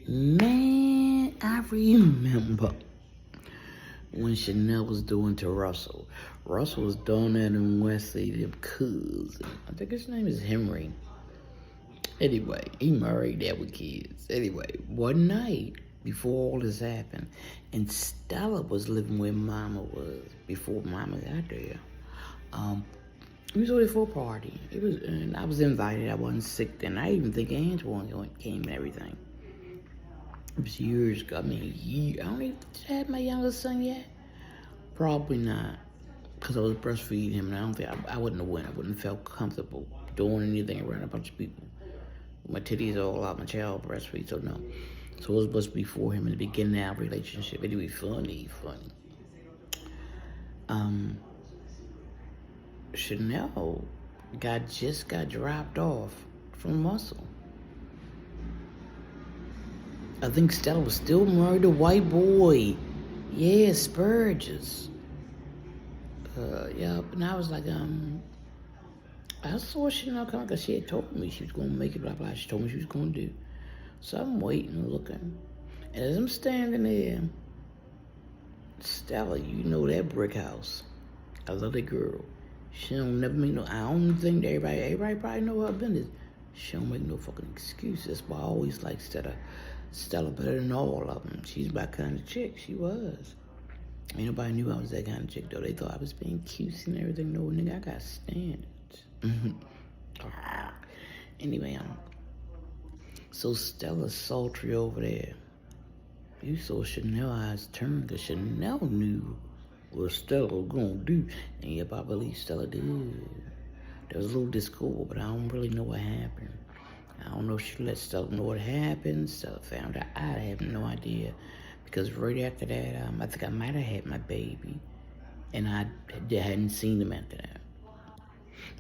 Man, I remember when Chanel was doing to Russell. Russell was doing that in Wesley, them cousin. I think his name is Henry. Anyway, he married that with kids. Anyway, one night before all this happened, and Stella was living where Mama was before Mama got there. We was over for a party. And I was invited. I wasn't sick then. I even think Antoine came and everything. It was years ago. I mean, I don't even have my youngest son yet. Probably not, because I was breastfeeding him, and I don't think I wouldn't have went. I wouldn't have felt comfortable doing anything around a bunch of people. My titties all out, my child breastfeed, so no. So it was supposed to be for him in the beginning of our relationship. Anyway, funny. Chanel just got dropped off from Muscle. I think Stella was still married to white boy. Yeah, Spurges. Yeah, and I was like, I saw Chanel coming because she had told me she was going to make it, blah, blah. She told me she was going to do. So I'm waiting and looking. And as I'm standing there, Stella, you know that brick house. I love that girl. She don't never make no, I don't think that everybody probably know her business. She don't make no fucking excuses. But I always like Stella better than all of them. She's my kind of chick. She was. Ain't nobody knew I was that kind of chick, though. They thought I was being cute and everything. No, nigga, I got standards. Anyway, so Stella's sultry over there. You saw Chanel eyes turn, because Chanel knew what Stella was going to do. And yep, I believe Stella did. There was a little discord, but I don't really know what happened. I don't know if she let Stella know what happened. Stella found out. I have no idea. Because right after that, I think I might have had my baby. And I hadn't seen him after that.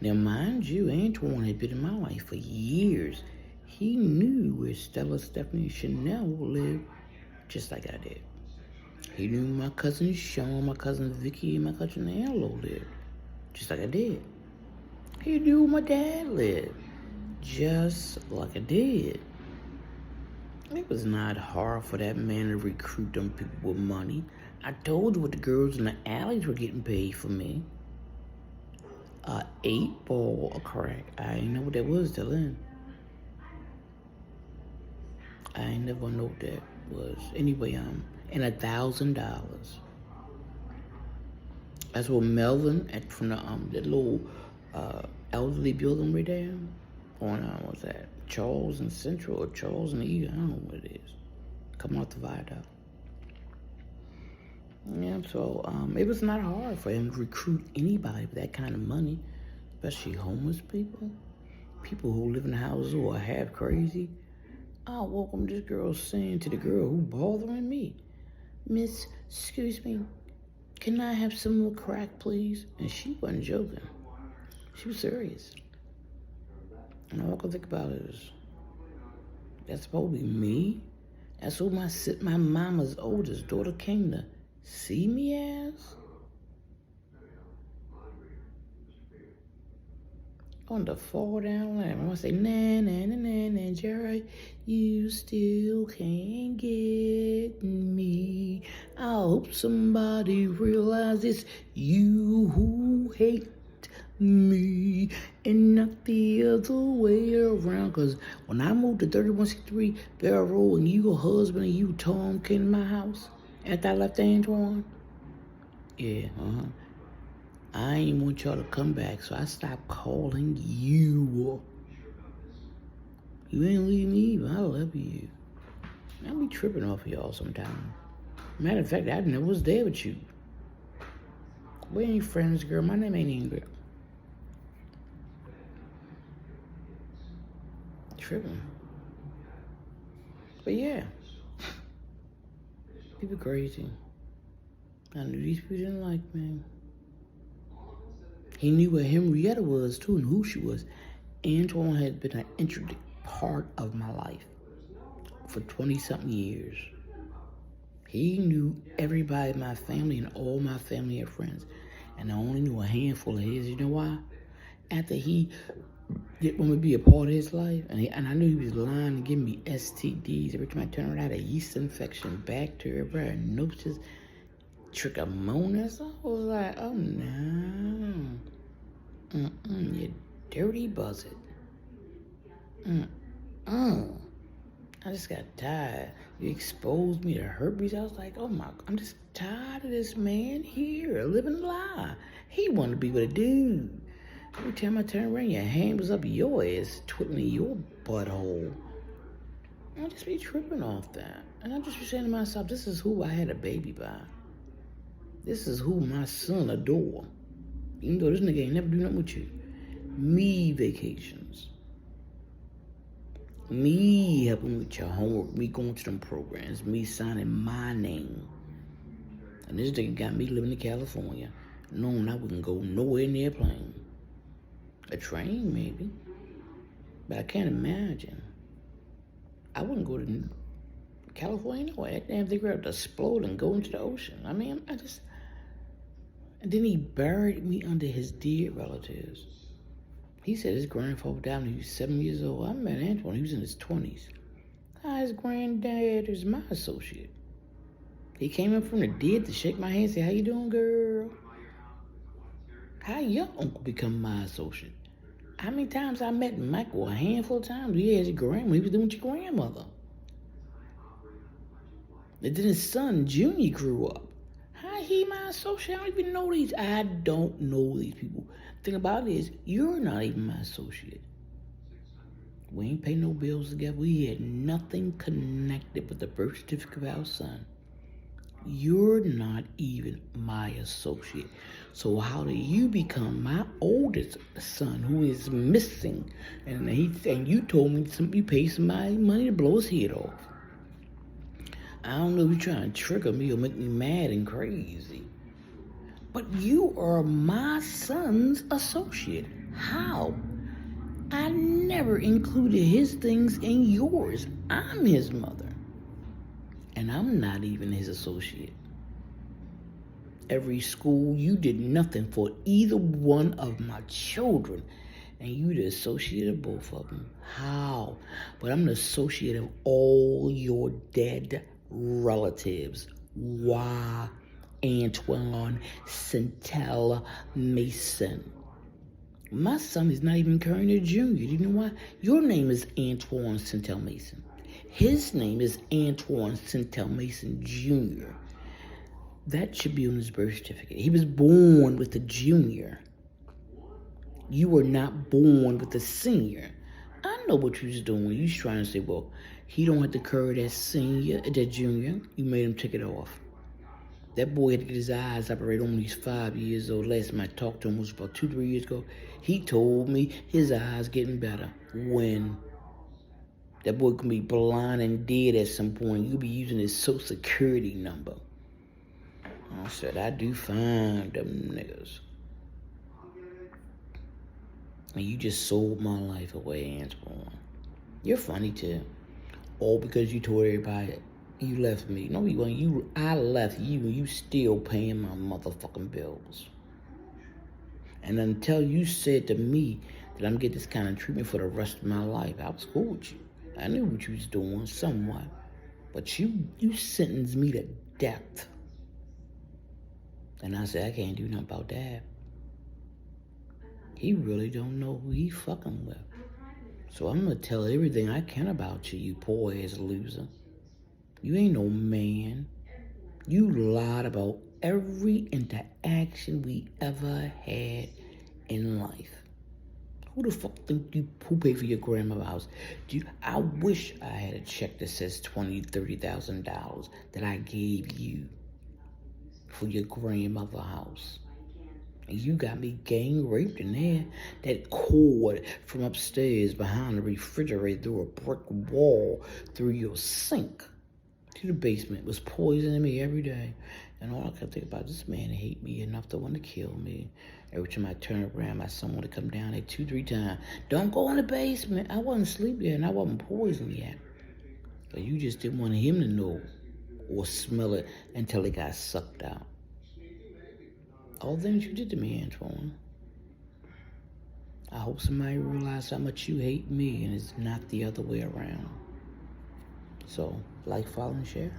Now, mind you, Antoine had been in my life for years. He knew where Stella, Stephanie, Chanel lived, just like I did. He knew my cousin Sean, my cousin Vicky, and my cousin Angelo lived, just like I did. He knew where my dad lived, just like I did. It was not hard for that man to recruit them people with money. I told you what the girls in the alleys were getting paid for me. 8 ball of crack. I didn't know what that was till then. I ain't never know what that was. Anyway, and $1,000. That's what Melvin from the that little elderly building right there on what's that? Charles and Central or Charles and Eden. I don't know what it is. Come off the viaduct. Yeah, so it was not hard for him to recruit anybody with that kind of money, especially homeless people, people who live in houses who are half crazy. I welcome this girl saying to the girl who bothering me, "Miss, excuse me, can I have some more crack, please?" And she wasn't joking. She was serious. And all I can think about is, that's supposed to be me? That's who my mama's oldest daughter came to see me as? On the fall down line, I want to say, na na na na na, Jerry, you still can't get me. I hope somebody realizes you who hate me and not the other way around. Cause when I moved to 3163 Barrel Road and your husband and you Tom came to my house after I left Antoine, yeah, I ain't want y'all to come back, so I stopped calling you. You ain't leave me even. I love you. I be tripping off of y'all sometimes. Matter of fact, I never was there with you. We ain't friends, girl. My name ain't Ingrid. Tripping. But yeah. People crazy. I knew these people didn't like me. He knew where Henrietta was, too, and who she was. Antoine had been an intricate part of my life for 20-something years. He knew everybody in my family and all my family and friends. And I only knew a handful of his. You know why? After he didn't want me to be a part of his life. And I knew he was lying and giving me STDs. Every time I turned around, I had a yeast infection, bacteria, paranosis, trichomonas. I was like, oh no. You dirty buzzard. I just got tired. You exposed me to herpes. I was like, oh my, I'm just tired of this man here, living a lie. He wanted to be with a dude. Every time I turn around, your hand was up your ass, twiddling your butthole. I just be tripping off that. And I just be saying to myself, this is who I had a baby by. This is who my son adore. Even though this nigga ain't never do nothing with you. Me vacations. Me helping with your homework. Me going to them programs. Me signing my name. And this nigga got me living in California, knowing I wouldn't go nowhere near a plane. A train, maybe. But I can't imagine. I wouldn't go to California anyway. That damn thing would explode and go into the ocean. I mean, And then he buried me under his dead relatives. He said his grandfather died when he was 7 years old. I met Antoine, he was in his 20s. His granddad is my associate. He came up from the dead to shake my hand and say, how you doing, girl? How your uncle become my associate? How many times I met Michael? A handful of times. Yeah, his grandma. He was doing with your grandmother. And then his son, Junior, grew up. How he my associate? I don't even know these. I don't know these people. The thing about it is, you're not even my associate. We ain't pay no bills together. We had nothing connected with the birth certificate of our son. You're not even my associate. So how do you become my oldest son who is missing? And you told me you paid somebody money to blow his head off. I don't know if you're trying to trigger me or make me mad and crazy. But you are my son's associate. How? I never included his things in yours. I'm his mother. And I'm not even his associate. Every school, you did nothing for either one of my children. And you the associate of both of them. How? But I'm the associate of all your dead relatives. Why? Antoine Centella Mason. My son is not even currently a junior. Do you know why? Your name is Antoine Centella Mason. His name is Antoine Centella Mason Jr. That should be on his birth certificate. He was born with a junior. You were not born with a senior. I know what you was doing. You was trying to say, well, he don't have to carry that junior. You made him take it off. That boy had to get his eyes operated on. He's 5 years old. Last time I talked to him was about 2-3 years ago. He told me his eyes getting better. When? That boy can be blind and dead at some point. You'll be using his social security number. I said, I do find them niggas. And you just sold my life away, Antoine. You're funny, too. All because you told everybody you left me. No, you weren't. I left you, and you still paying my motherfucking bills. And until you said to me that I'm getting this kind of treatment for the rest of my life, I was cool with you. I knew what you was doing somewhat. But you sentenced me to death. And I said, I can't do nothing about that. He really don't know who he fucking with. So I'm going to tell everything I can about you, you poor ass loser. You ain't no man. You lied about every interaction we ever had in life. Who the fuck think who paid for your grandma's house? I wish I had a check that says $20,000, $30,000 that I gave you for your grandmother's house. And you got me gang raped in there. That cord from upstairs behind the refrigerator through a brick wall through your sink to the basement was poisoning me every day. And all I could think about, this man hate me enough to want to kill me. Every time I turn around, my son wanted to come down there 2-3 times. Don't go in the basement. I wasn't asleep yet and I wasn't poisoned yet. But you just didn't want him to know or smell it until it got sucked out. All the things you did to me, Antoine. I hope somebody realizes how much you hate me and it's not the other way around. So, like, follow, and share.